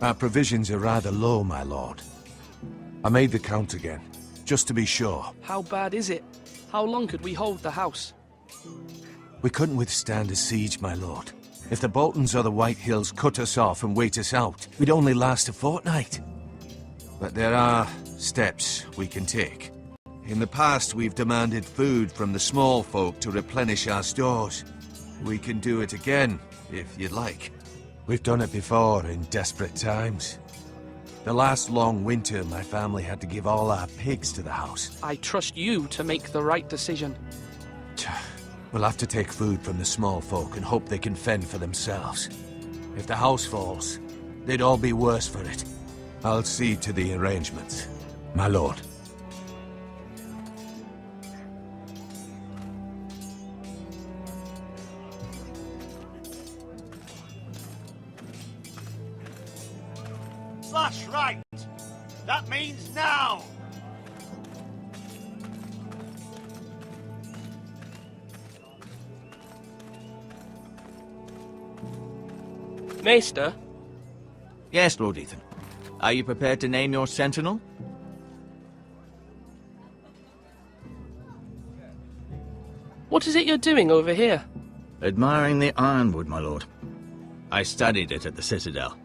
Our provisions are rather low, my lord. I made the count again, just to be sure. How bad is it? How long could we hold the house? We couldn't withstand a siege, my lord. If the Boltons or the White Hills cut us off and wait us out, we'd only last a fortnight. But there are steps we can take. In the past, we've demanded food from the small folk to replenish our stores. We can do it again, if you'd like. We've done it before in desperate times. The last long winter, my family had to give all our pigs to the house. I trust you to make the right decision. We'll have to take food from the small folk and hope they can fend for themselves. If the house falls, they'd all be worse for it. I'll see to the arrangements, my lord. That's right. That means now. Maester? Yes, Lord Ethan. Are you prepared to name your sentinel? What is it you're doing over here? Admiring the ironwood, my lord. I studied it at the Citadel.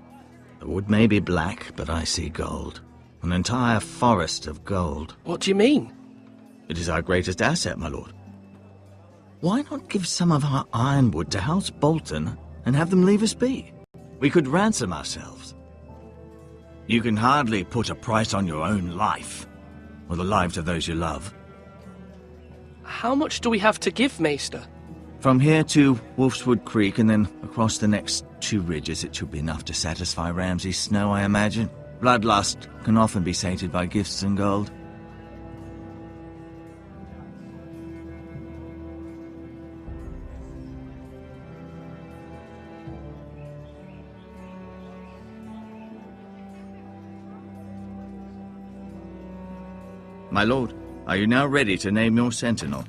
The wood may be black, but I see gold. An entire forest of gold. What do you mean? It is our greatest asset, my lord. Why not give some of our ironwood to House Bolton and have them leave us be? We could ransom ourselves. You can hardly put a price on your own life, or the lives of those you love. How much do we have to give, Maester? From here to Wolfswood Creek and then across the next 2 ridges, it should be enough to satisfy Ramsay Snow, I imagine. Bloodlust can often be sated by gifts and gold. My lord, are you now ready to name your sentinel?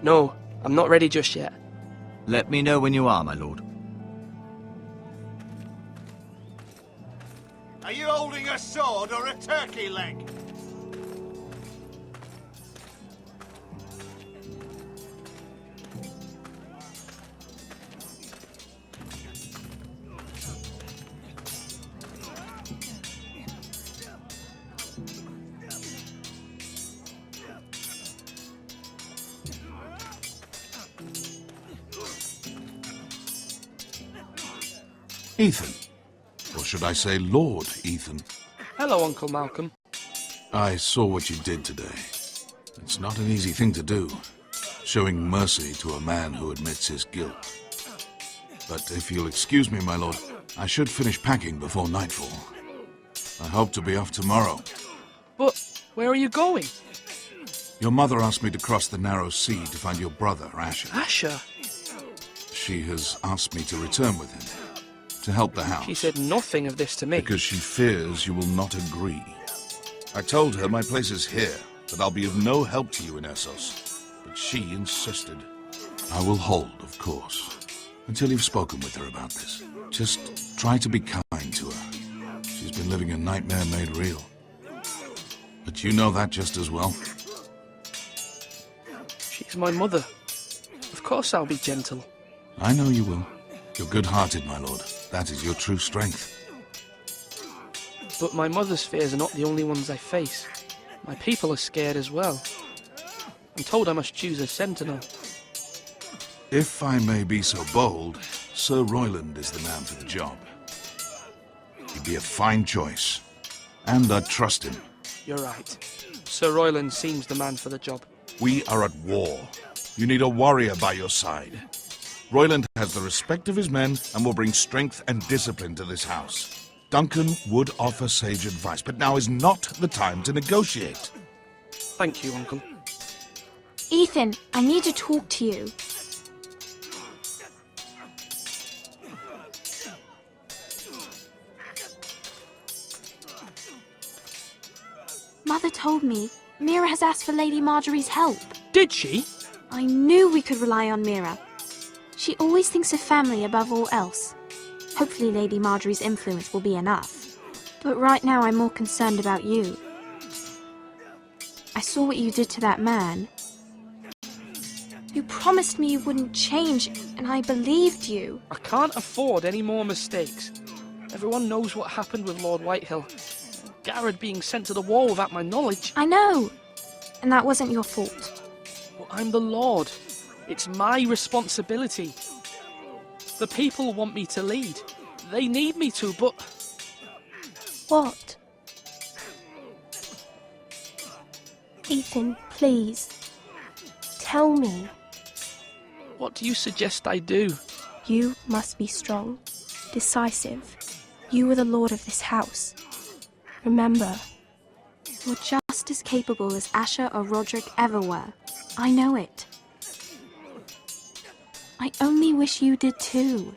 No, I'm not ready just yet. Let me know when you are, my lord. Are you holding a sword or a turkey leg? Ethan. Or should I say Lord Ethan? Hello, Uncle Malcolm. I saw what you did today. It's not an easy thing to do, showing mercy to a man who admits his guilt. But if you'll excuse me, my lord, I should finish packing before nightfall. I hope to be off tomorrow. But where are you going? Your mother asked me to cross the narrow sea to find your brother, Asher. Asher? She has asked me to return with him, to help the house. She said nothing of this to me. Because she fears you will not agree. I told her my place is here, that I'll be of no help to you in Essos. But she insisted. I will hold, of course, until you've spoken with her about this. Just try to be kind to her. She's been living a nightmare made real. But you know that just as well. She's my mother. Of course I'll be gentle. I know you will. You're good-hearted, my lord. That is your true strength. But my mother's fears are not the only ones I face. My people are scared as well. I'm told I must choose a sentinel. If I may be so bold, Sir Royland is the man for the job. He'd be a fine choice. And I'd trust him. You're right. Sir Royland seems the man for the job. We are at war. You need a warrior by your side. Royland has the respect of his men and will bring strength and discipline to this house. Duncan would offer sage advice, but now is not the time to negotiate. Thank you, Uncle. Ethan, I need to talk to you. Mother told me Mira has asked for Lady Marjorie's help. Did she? I knew we could rely on Mira. She always thinks of family above all else. Hopefully Lady Marjorie's influence will be enough. But right now I'm more concerned about you. I saw what you did to that man. You promised me you wouldn't change, and I believed you. I can't afford any more mistakes. Everyone knows what happened with Lord Whitehill. Garrett being sent to the war without my knowledge. I know. And that wasn't your fault. But I'm the Lord. It's my responsibility. The people want me to lead. They need me to, but... What? Ethan, please. Tell me. What do you suggest I do? You must be strong, decisive. You are the lord of this house. Remember, you're just as capable as Asher or Roderick ever were. I know it. I only wish you did too.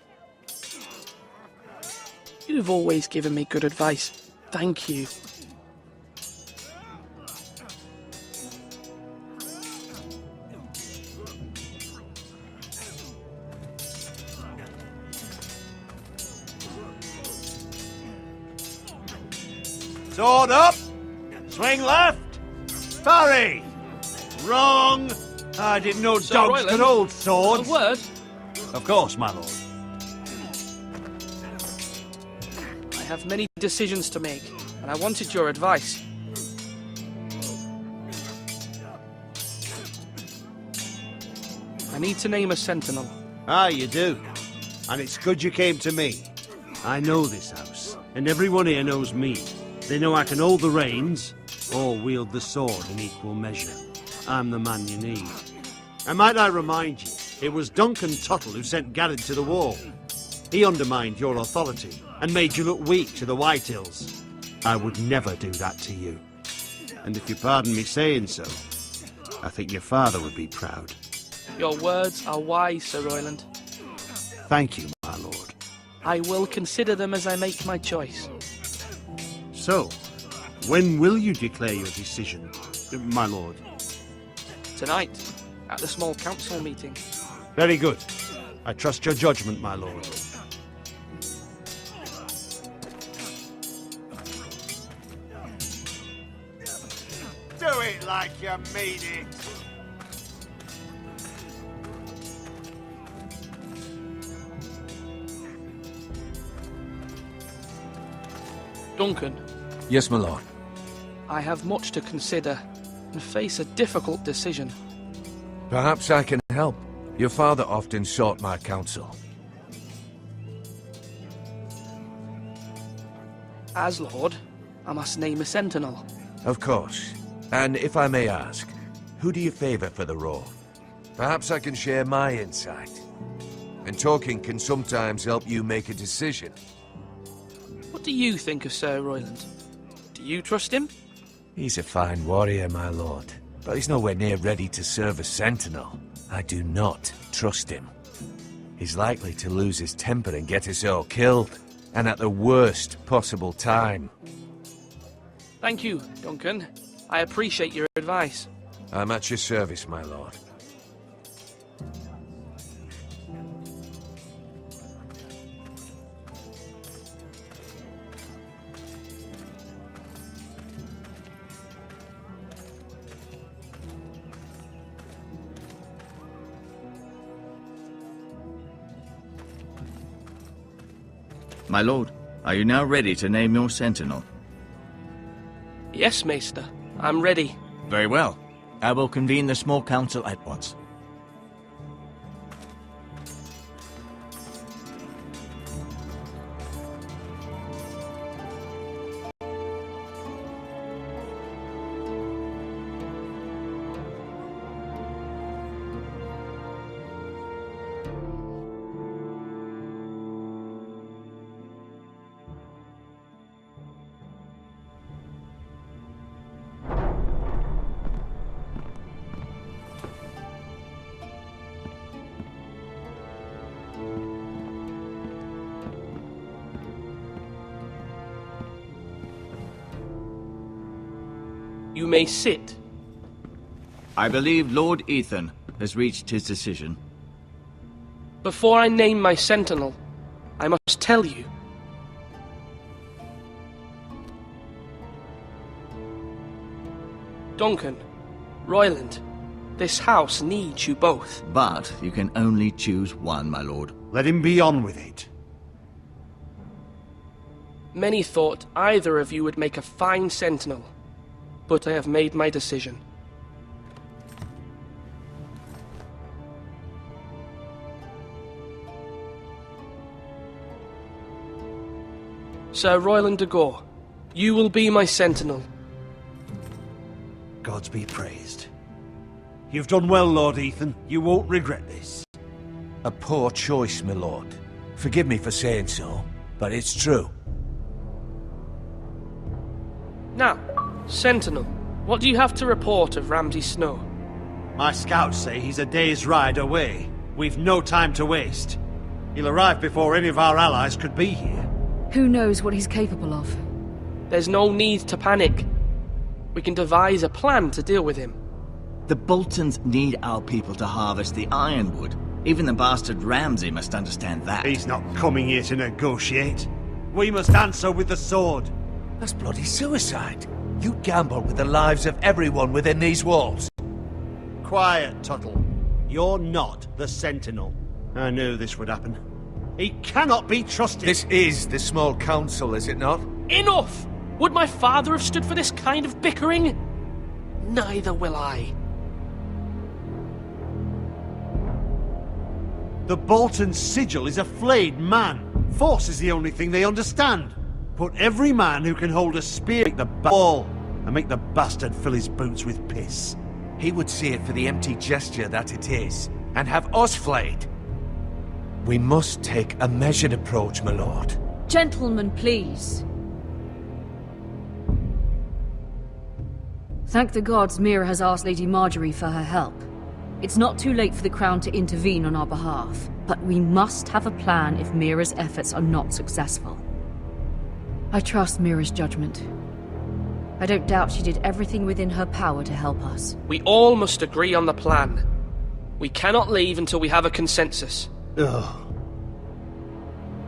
You've always given me good advice. Thank you. Sword up! Swing left! Parry! Wrong! I didn't know Sir dogs Royland, could hold A swords. word? Of course, my lord. I have many decisions to make, and I wanted your advice. I need to name a sentinel. Ah, you do. And it's good you came to me. I know this house, and everyone here knows me. They know I can hold the reins, or wield the sword in equal measure. I'm the man you need. And might I remind you, it was Duncan Tuttle who sent Garrett to the war. He undermined your authority, and made you look weak to the Whitehills. I would never do that to you. And if you pardon me saying so, I think your father would be proud. Your words are wise, Sir Royland. Thank you, my lord. I will consider them as I make my choice. So, when will you declare your decision, my lord? Tonight, at the small council meeting. Very good. I trust your judgment, my lord. Do it like you mean it. Duncan, Yes, my lord. I have much to consider and face a difficult decision. Perhaps I can help. Your father often sought my counsel. As Lord, I must name a sentinel. Of course. And if I may ask, who do you favor for the role? Perhaps I can share my insight. And talking can sometimes help you make a decision. What do you think of Sir Royland? Do you trust him? He's a fine warrior, my lord. But he's nowhere near ready to serve as sentinel. I do not trust him. He's likely to lose his temper and get us all killed. And at the worst possible time. Thank you, Duncan. I appreciate your advice. I'm at your service, my lord. My lord, are you now ready to name your sentinel? Yes, Maester. I'm ready. Very well. I will convene the small council at once. You may sit. I believe Lord Ethan has reached his decision. Before I name my sentinel, I must tell you. Duncan, Royland, this house needs you both. But you can only choose one, my lord. Let him be on with it. Many thought either of you would make a fine sentinel, but I have made my decision. Sir Royland de Gore, you will be my sentinel. Gods be praised. You've done well, Lord Ethan. You won't regret this. A poor choice, my lord. Forgive me for saying so, but it's true. Now, sentinel, what do you have to report of Ramsay Snow? My scouts say he's a day's ride away. We've no time to waste. He'll arrive before any of our allies could be here. Who knows what he's capable of? There's no need to panic. We can devise a plan to deal with him. The Boltons need our people to harvest the ironwood. Even the bastard Ramsay must understand that. He's not coming here to negotiate. We must answer with the sword. That's bloody suicide. You gamble with the lives of everyone within these walls. Quiet, Tuttle. You're not the Sentinel. I knew this would happen. He cannot be trusted. This is the small council, is it not? Enough! Would my father have stood for this kind of bickering? Neither will I. The Bolton sigil is a flayed man. Force is the only thing they understand. Put every man who can hold a spear make the ball and make the bastard fill his boots with piss. He would see it for the empty gesture that it is, and have us flayed. We must take a measured approach, my lord. Gentlemen, please. Thank the gods Mira has asked Lady Marjorie for her help. It's not too late for the Crown to intervene on our behalf, but we must have a plan if Mira's efforts are not successful. I trust Mira's judgment. I don't doubt she did everything within her power to help us. We all must agree on the plan. We cannot leave until we have a consensus. Ugh.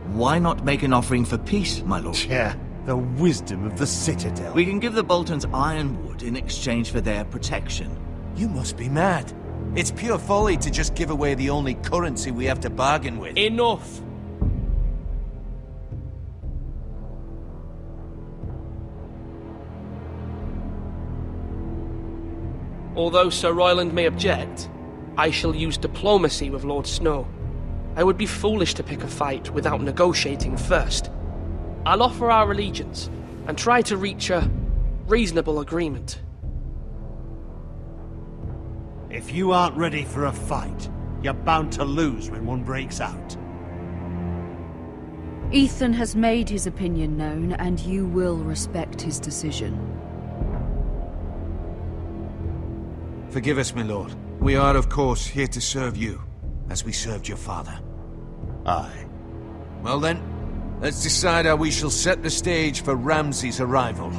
Why not make an offering for peace, my lord? Yeah, the wisdom of the Citadel. We can give the Boltons ironwood in exchange for their protection. You must be mad. It's pure folly to just give away the only currency we have to bargain with. Enough! Although Sir Royland may object, I shall use diplomacy with Lord Snow. I would be foolish to pick a fight without negotiating first. I'll offer our allegiance and try to reach a reasonable agreement. If you aren't ready for a fight, you're bound to lose when one breaks out. Ethan has made his opinion known, and you will respect his decision. Forgive us, my lord. We are, of course, here to serve you, as we served your father. Aye. Well then, let's decide how we shall set the stage for Ramsay's arrival.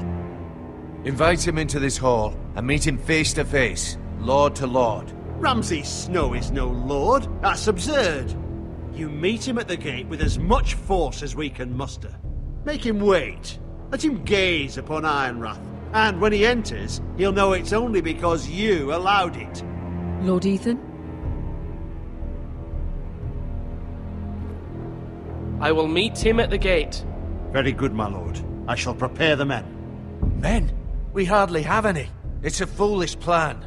Invite him into this hall, and meet him face to face, lord to lord. Ramsay Snow is no lord. That's absurd. You meet him at the gate with as much force as we can muster. Make him wait. Let him gaze upon Ironrath. And when he enters, he'll know it's only because you allowed it. Lord Ethan? I will meet him at the gate. Very good, my lord. I shall prepare the men. Men? We hardly have any. It's a foolish plan.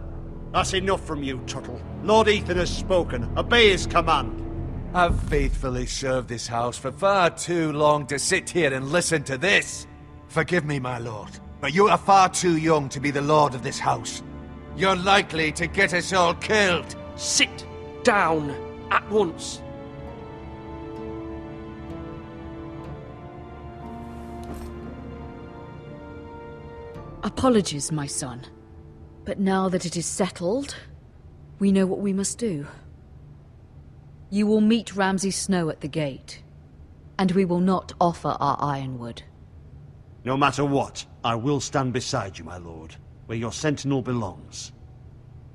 That's enough from you, Tuttle. Lord Ethan has spoken. Obey his command. I've faithfully served this house for far too long to sit here and listen to this. Forgive me, my lord, but you are far too young to be the lord of this house. You're likely to get us all killed. Sit down at once. Apologies, my son. But now that it is settled, we know what we must do. You will meet Ramsay Snow at the gate, and we will not offer our ironwood. No matter what, I will stand beside you, my lord, where your sentinel belongs.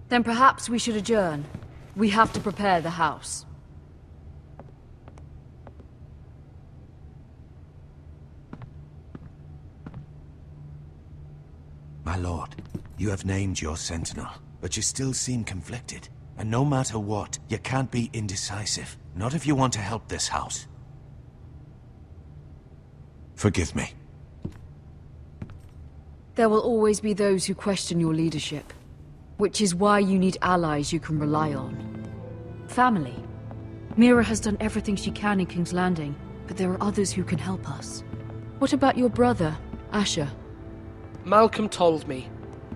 Then perhaps we should adjourn. We have to prepare the house. My lord, you have named your sentinel, but you still seem conflicted. And no matter what, you can't be indecisive. Not if you want to help this house. Forgive me. There will always be those who question your leadership, which is why you need allies you can rely on. Family. Mira has done everything she can in King's Landing, but there are others who can help us. What about your brother, Asher? Malcolm told me.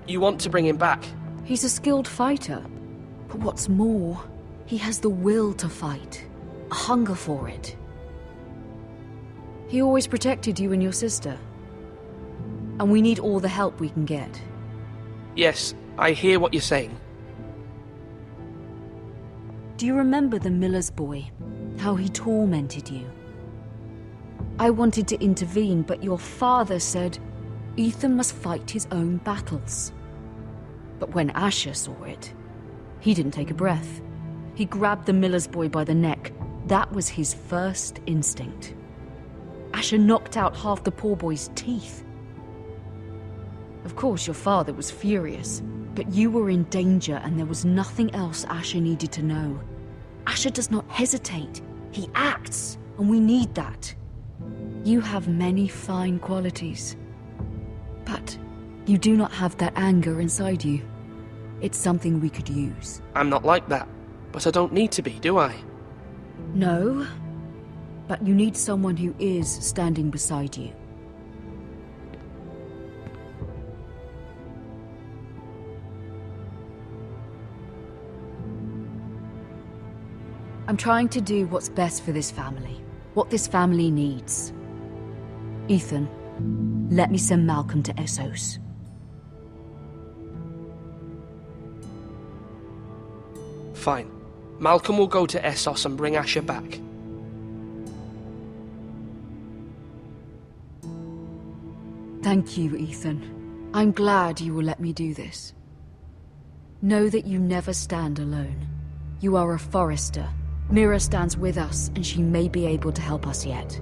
You want to bring him back? He's a skilled fighter. But what's more, he has the will to fight. A hunger for it. He always protected you and your sister. And we need all the help we can get. Yes, I hear what you're saying. Do you remember the miller's boy? How he tormented you? I wanted to intervene, but your father said Ethan must fight his own battles. But when Asher saw it, he didn't take a breath. He grabbed the miller's boy by the neck. That was his first instinct. Asher knocked out half the poor boy's teeth. Of course, your father was furious, but you were in danger and there was nothing else Asher needed to know. Asher does not hesitate. He acts, and we need that. You have many fine qualities, but you do not have that anger inside you. It's something we could use. I'm not like that, but I don't need to be, do I? No, but you need someone who is standing beside you. I'm trying to do what's best for this family, what this family needs. Ethan, let me send Malcolm to Essos. Fine. Malcolm will go to Essos and bring Asher back. Thank you, Ethan. I'm glad you will let me do this. Know that you never stand alone. You are a Forrester. Mira stands with us, and she may be able to help us yet.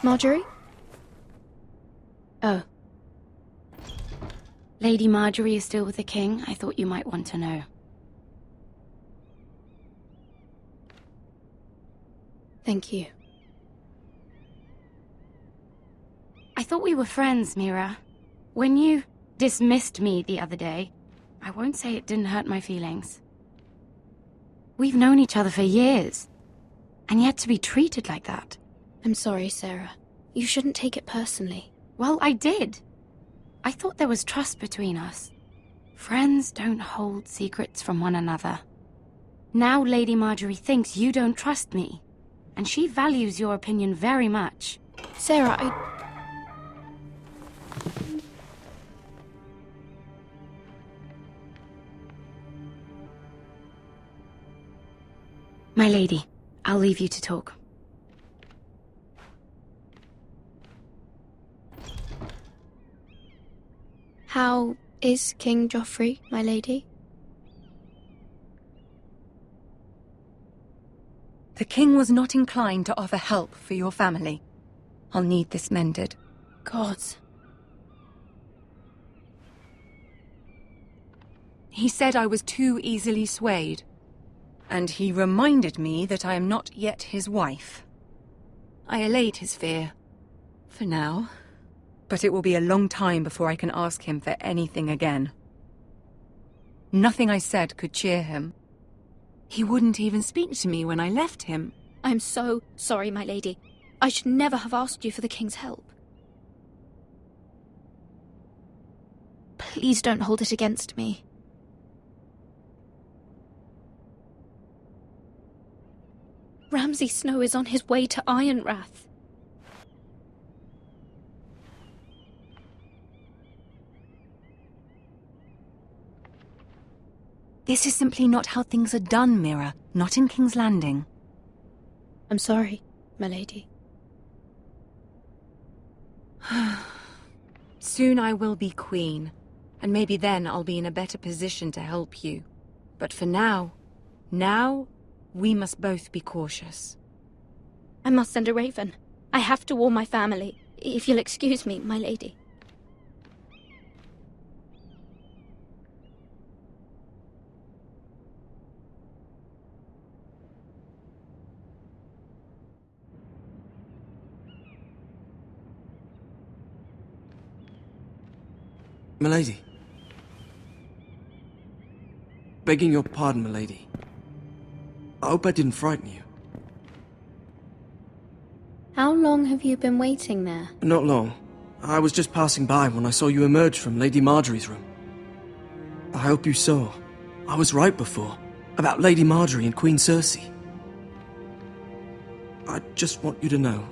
Marjorie? Oh. Lady Marjorie is still with the king. I thought you might want to know. Thank you. I thought we were friends, Mira. When you dismissed me the other day, I won't say it didn't hurt my feelings. We've known each other for years, and yet to be treated like that. I'm sorry, Sarah. You shouldn't take it personally. Well, I did. I thought there was trust between us. Friends don't hold secrets from one another. Now Lady Marjorie thinks you don't trust me, and she values your opinion very much. Sarah, My lady, I'll leave you to talk. How is King Joffrey, my lady? The king was not inclined to offer help for your family. I'll need this mended. Gods. He said I was too easily swayed. And he reminded me that I am not yet his wife. I allayed his fear. For now. But it will be a long time before I can ask him for anything again. Nothing I said could cheer him. He wouldn't even speak to me when I left him. I'm so sorry, my lady. I should never have asked you for the king's help. Please don't hold it against me. Ramsay Snow is on his way to Ironrath. This is simply not how things are done, Mira. Not in King's Landing. I'm sorry, my lady. Soon I will be queen, and maybe then I'll be in a better position to help you. But for now, we must both be cautious. I must send a raven. I have to warn my family. If you'll excuse me, my lady. Milady. Begging your pardon, milady. I hope I didn't frighten you. How long have you been waiting there? Not long. I was just passing by when I saw you emerge from Lady Marjorie's room. I hope you saw. I was right before. About Lady Marjorie and Queen Cersei. I just want you to know,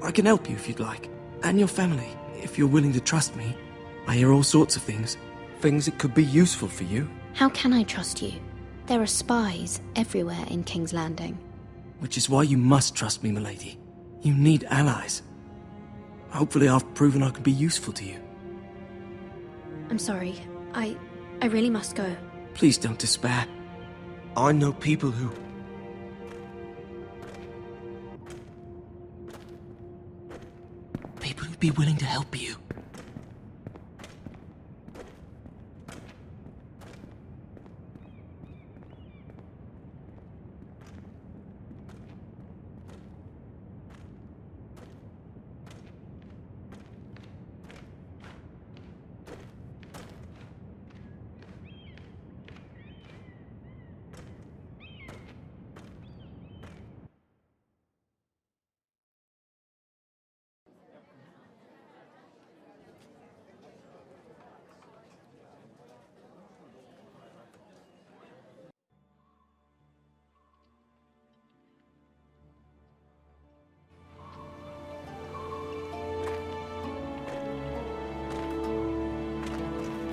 I can help you if you'd like. And your family, if you're willing to trust me. I hear all sorts of things. Things that could be useful for you. How can I trust you? There are spies everywhere in King's Landing. Which is why you must trust me, milady. You need allies. Hopefully I've proven I can be useful to you. I'm sorry. I really must go. Please don't despair. I know people who... People who'd be willing to help you.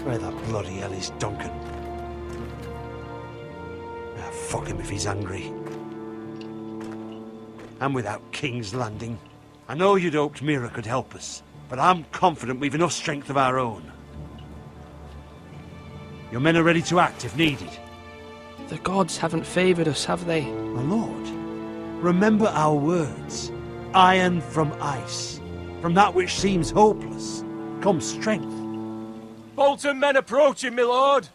Where the bloody hell is Duncan? Ah, fuck him if he's hungry. And without King's Landing. I know you'd hoped Mira could help us, but I'm confident we've enough strength of our own. Your men are ready to act if needed. The gods haven't favoured us, have they? My lord, remember our words. Iron from ice. From that which seems hopeless comes strength. Bolton men approaching, my lord!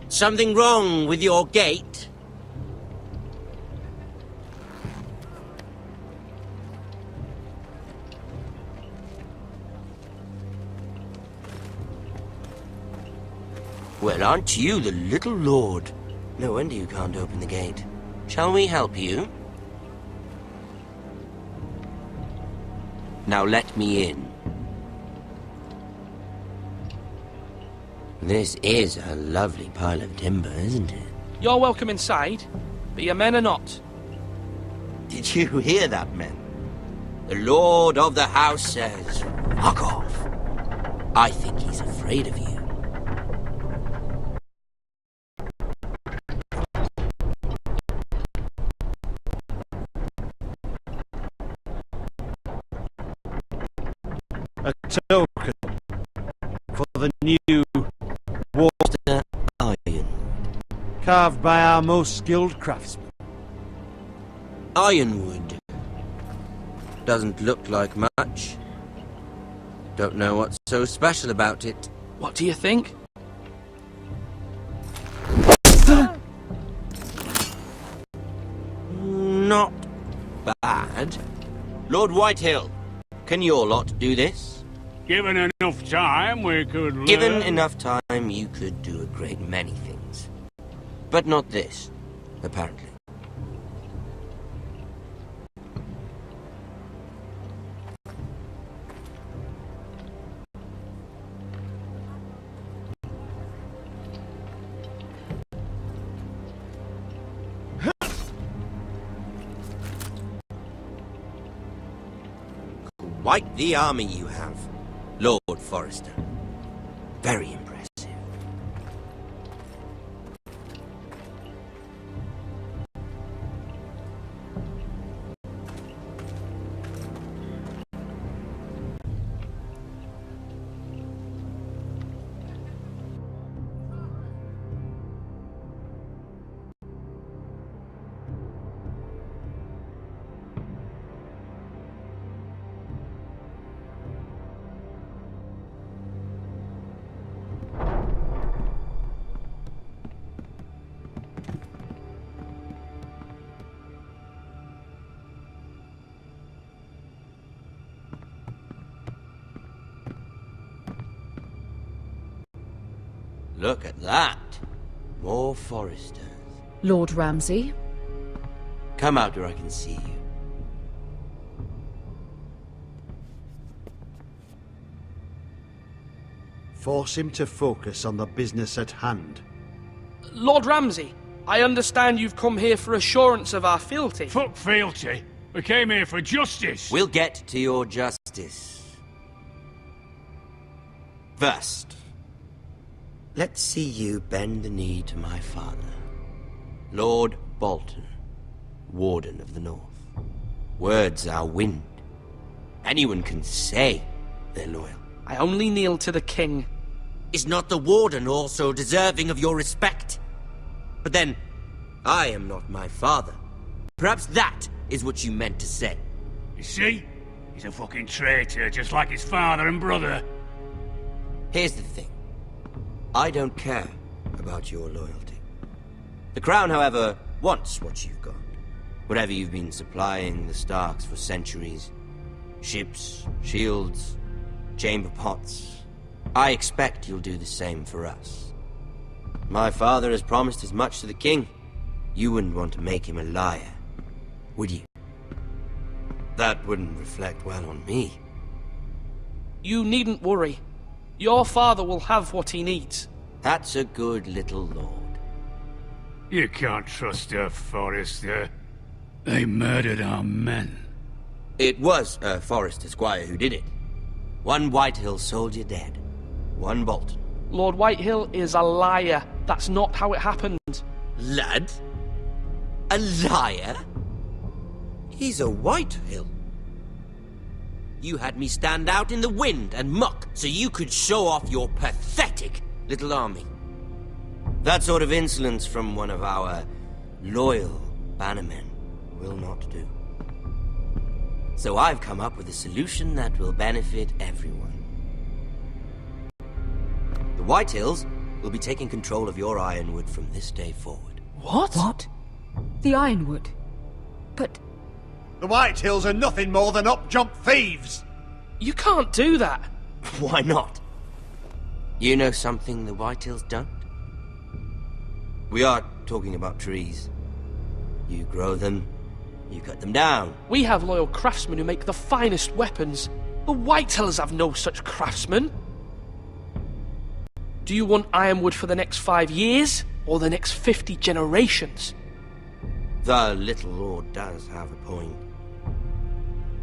Something wrong with your gate? Well, aren't you the little lord? No wonder you can't open the gate. Shall we help you? Now let me in. This is a lovely pile of timber, isn't it? You're welcome inside, but your men are not. Did you hear that, men? The lord of the house says, fuck off. I think he's afraid of you. A token for the new war Iron. carved by our most skilled craftsmen. Ironwood. Doesn't look like much. Don't know what's so special about it. What do you think? Not bad. Lord Whitehill, can your lot do this? Given enough time, we could learn. Given enough time, you could do a great many things. But not this, apparently. Quite the army you have, Lord Forrester. Very impressive. Look at that. More Forresters. Lord Ramsay? Come out where I can see you. Force him to focus on the business at hand. Lord Ramsay, I understand you've come here for assurance of our fealty. Fuck fealty. We came here for justice. We'll get to your justice. First, let's see you bend the knee to my father, Lord Bolton, Warden of the North. Words are wind. Anyone can say they're loyal. I only kneel to the king. Is not the Warden also deserving of your respect? But then, I am not my father. Perhaps that is what you meant to say. You see? He's a fucking traitor, just like his father and brother. Here's the thing. I don't care about your loyalty. The Crown, however, wants what you've got. Whatever you've been supplying the Starks for centuries. Ships, shields, chamber pots. I expect you'll do the same for us. My father has promised as much to the king. You wouldn't want to make him a liar, would you? That wouldn't reflect well on me. You needn't worry. Your father will have what he needs. That's a good little lord. You can't trust her, Forrester. They murdered our men. It was a Forrester squire who did it. One Whitehill soldier dead. One Bolton. Lord Whitehill is a liar. That's not how it happened. Lad? A liar? He's a Whitehill. You had me stand out in the wind and muck so you could show off your pathetic little army. That sort of insolence from one of our loyal bannermen will not do. So I've come up with a solution that will benefit everyone. The Whitehills will be taking control of your Ironwood from this day forward. What? What? The Ironwood? But The Whitehills are nothing more than up-jump thieves! You can't do that. Why not? You know something the Whitehills don't? We are talking about trees. You grow them, you cut them down. We have loyal craftsmen who make the finest weapons. The Whitehills have no such craftsmen. Do you want Ironwood for the next 5 years, or the next 50 generations? The little lord does have a point.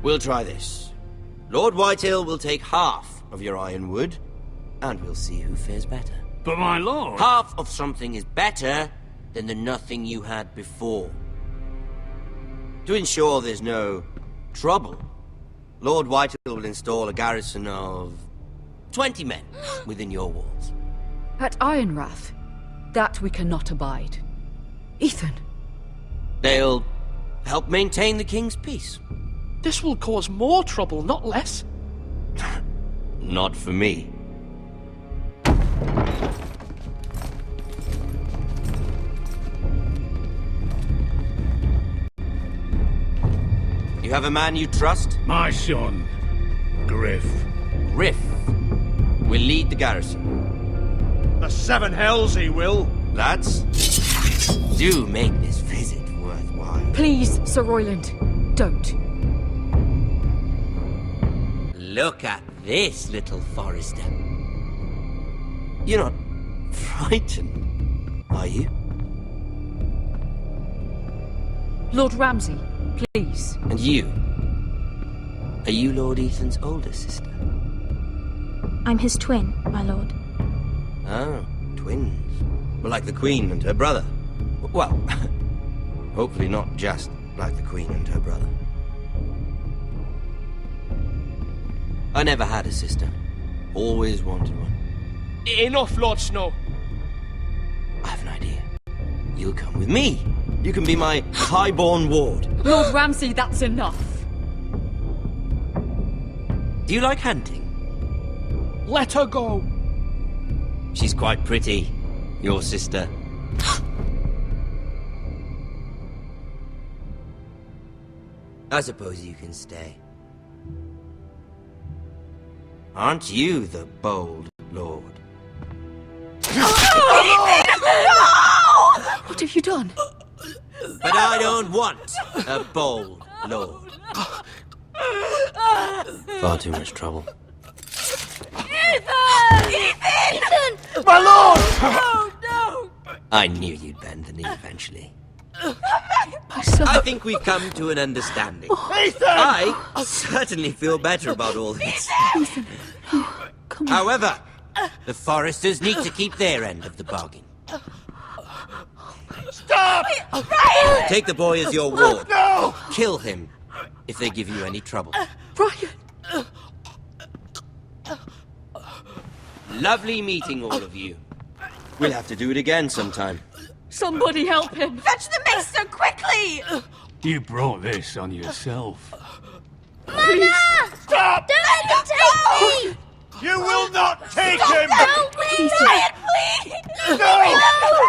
We'll try this. Lord Whitehill will take half of your Ironwood, and we'll see who fares better. But my lord... Half of something is better than the nothing you had before. To ensure there's no trouble, Lord Whitehill will install a garrison of 20 men within your walls. At Ironrath, that we cannot abide. Ethan. They'll help maintain the king's peace. This will cause more trouble, not less. Not for me. You have a man you trust? My son, Griff. Griff will lead the garrison. The seven hells he will. Lads, do make this visit worthwhile. Please, Sir Royland, don't. Look at this, little Forrester. You're not frightened, are you? Lord Ramsay, please. And you? Are you Lord Ethan's older sister? I'm his twin, my lord. Oh, twins. Well, like the Queen and her brother. Well, hopefully not just like the Queen and her brother. I never had a sister. Always wanted one. Enough, Lord Snow. I have an idea. You'll come with me. You can be my highborn ward. Lord Ramsay, that's enough. Do you like hunting? Let her go. She's quite pretty, your sister. I suppose you can stay. Aren't you the bold lord? What have you done? But I don't want a bold lord. Far too much trouble. Ethan! My lord! Oh, no! I knew you'd bend the knee eventually. My son. I think we've come to an understanding. Ethan! I certainly feel better about all this. Ethan. Oh, come on. However, the Forresters need to keep their end of the bargain. Stop! Ryan! Take the boy as your ward. No! Kill him if they give you any trouble. Ryan! Lovely meeting all of you. We'll have to do it again sometime. Somebody help him! Fetch the maester quickly! You brought this on yourself. Mama! Stop! Don't let him take me! You will not take him! Help me! Ryan, please! No!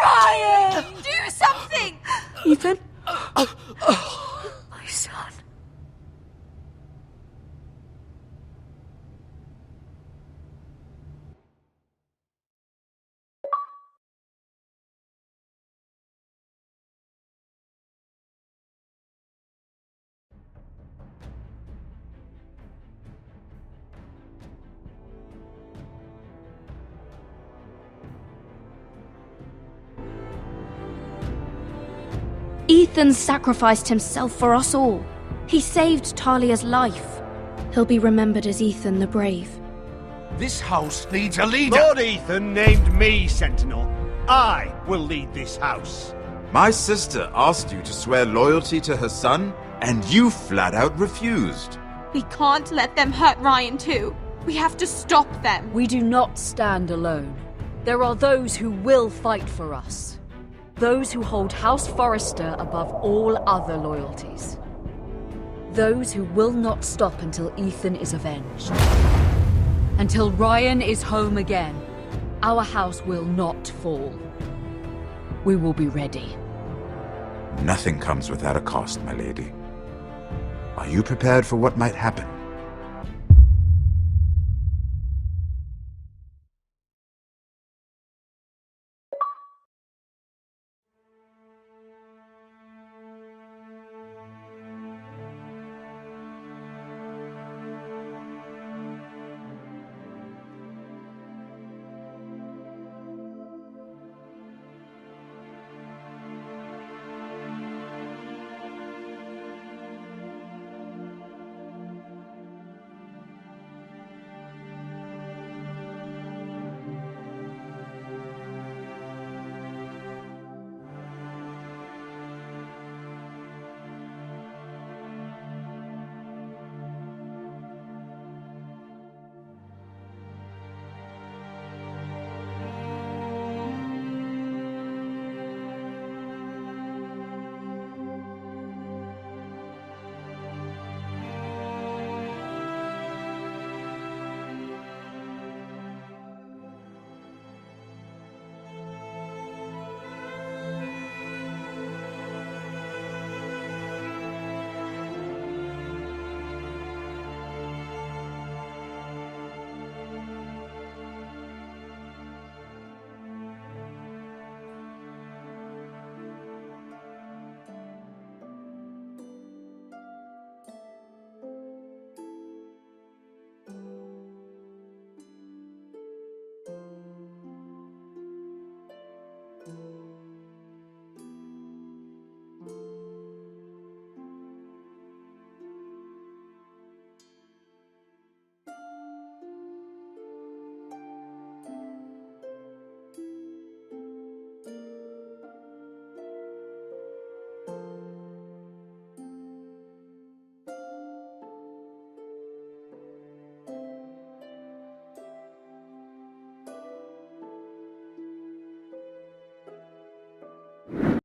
Ryan! Do something! Ethan? My son. Ethan sacrificed himself for us all. He saved Talia's life. He'll be remembered as Ethan the Brave. This house needs a leader. Lord Ethan named me Sentinel. I will lead this house. My sister asked you to swear loyalty to her son, and you flat out refused. We can't let them hurt Ryan too. We have to stop them. We do not stand alone. There are those who will fight for us. Those who hold House Forrester above all other loyalties. Those who will not stop until Ethan is avenged. Until Ryan is home again, our house will not fall. We will be ready. Nothing comes without a cost, my lady. Are you prepared for what might happen?